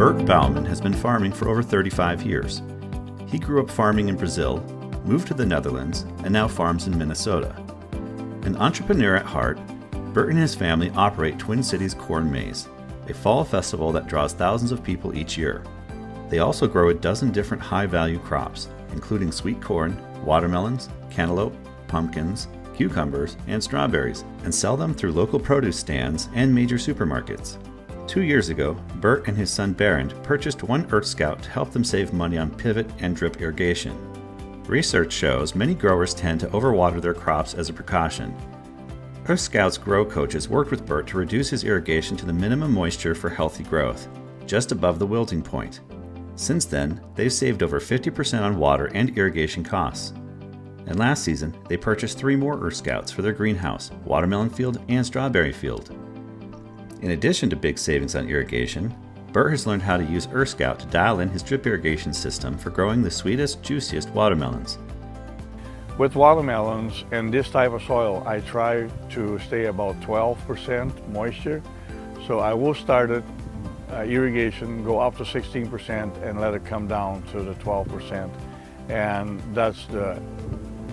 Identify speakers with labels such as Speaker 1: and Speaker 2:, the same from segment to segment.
Speaker 1: Bert Bauman has been farming for over 35 years. He grew up farming in Brazil, moved to the Netherlands, and now farms in Minnesota. An entrepreneur at heart, Bert and his family operate Twin Cities Corn Maze, a fall festival that draws thousands of people each year. They also grow a dozen different high-value crops, including sweet corn, watermelons, cantaloupe, pumpkins, cucumbers, and strawberries, and sell them through local produce stands and major supermarkets. 2 years ago, Bert and his son Berend purchased one EarthScout to help them save money on pivot and drip irrigation. Research shows many growers tend to overwater their crops as a precaution. EarthScout's grow coaches worked with Bert to reduce his irrigation to the minimum moisture for healthy growth, just above the wilting point. Since then, they've saved over 50% on water and irrigation costs. And last season, they purchased 3 more EarthScouts for their greenhouse, watermelon field, and strawberry field. In addition to big savings on irrigation, Bert has learned how to use EarthScout to dial in his drip irrigation system for growing the sweetest, juiciest watermelons.
Speaker 2: With watermelons and this type of soil, I try to stay about 12% moisture. So I will start it, irrigation, go up to 16% and let it come down to the 12%. And that's the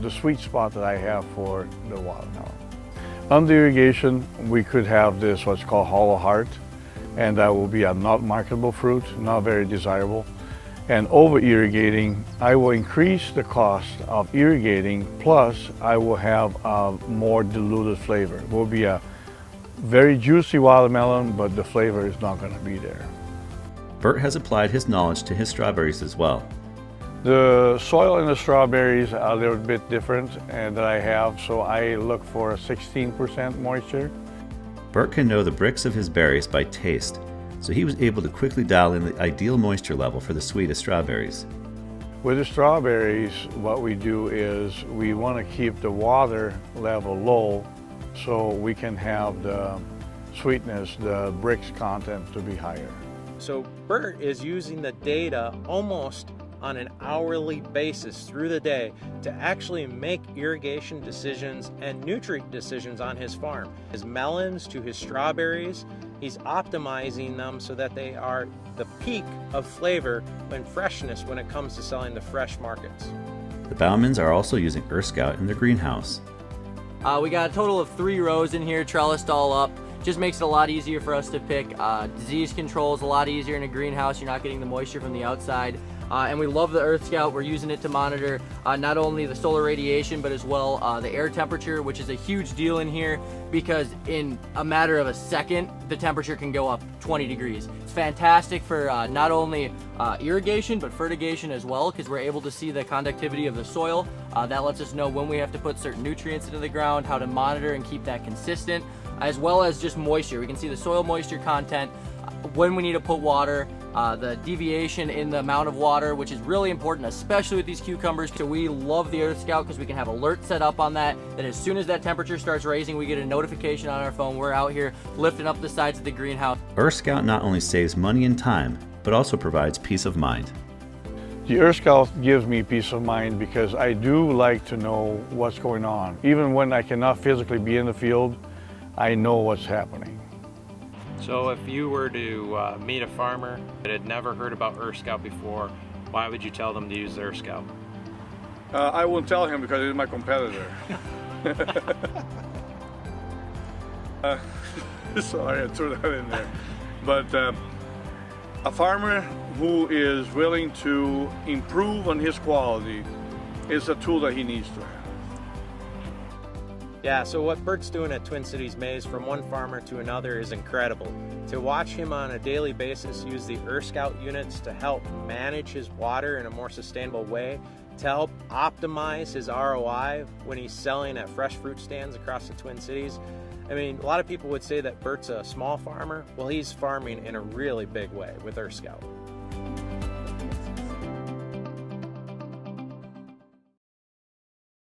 Speaker 2: sweet spot that I have for the watermelon. Under irrigation, we could have this what's called hollow heart, and that will be a not marketable fruit, not very desirable. And over irrigating, I will increase the cost of irrigating, plus I will have a more diluted flavor. It will be a very juicy watermelon, but the flavor is not going to be there.
Speaker 1: Bert has applied his knowledge to his strawberries as well.
Speaker 2: The soil in the strawberries are a little bit different that I have, so I look for a 16% moisture.
Speaker 1: Bert can know the bricks of his berries by taste, so he was able to quickly dial in the ideal moisture level for the sweetest strawberries.
Speaker 2: With the strawberries, what we do is we want to keep the water level low so we can have the sweetness, the bricks content to be higher.
Speaker 3: So Bert is using the data almost on an hourly basis through the day to actually make irrigation decisions and nutrient decisions on his farm. His melons to his strawberries, he's optimizing them so that they are the peak of flavor and freshness when it comes to selling to fresh markets.
Speaker 1: The Baumans are also using EarthScout in their greenhouse.
Speaker 4: We got a total of 3 rows in here, trellised all up. Just makes it a lot easier for us to pick. Disease control is a lot easier in a greenhouse. You're not getting the moisture from the outside. And we love the EarthScout. We're using it to monitor not only the solar radiation, but as well the air temperature, which is a huge deal in here because in a matter of a second, the temperature can go up 20 degrees. It's fantastic for not only irrigation, but fertigation as well, because we're able to see the conductivity of the soil. That lets us know when we have to put certain nutrients into the ground, how to monitor and keep that consistent, as well as just moisture. We can see the soil moisture content, when we need to put water, the deviation in the amount of water, which is really important, especially with these cucumbers. So we love the EarthScout because we can have alerts set up on that as soon as that temperature starts raising, we get a notification on our phone. We're out here lifting up the sides of the greenhouse.
Speaker 1: EarthScout not only saves money and time, but also provides peace of mind.
Speaker 2: The EarthScout gives me peace of mind because I do like to know what's going on. Even when I cannot physically be in the field, I know what's happening.
Speaker 3: So if you were to meet a farmer that had never heard about EarthScout before, why would you tell them to use the EarthScout?
Speaker 2: I won't tell him because he's my competitor. Sorry, I threw that in there. But a farmer who is willing to improve on his quality is a tool that he needs to have.
Speaker 3: Yeah, so what Bert's doing at Twin Cities Maze from one farmer to another is incredible. To watch him on a daily basis use the EarthScout units to help manage his water in a more sustainable way, to help optimize his ROI when he's selling at fresh fruit stands across the Twin Cities. I mean, a lot of people would say that Bert's a small farmer. Well, he's farming in a really big way with EarthScout.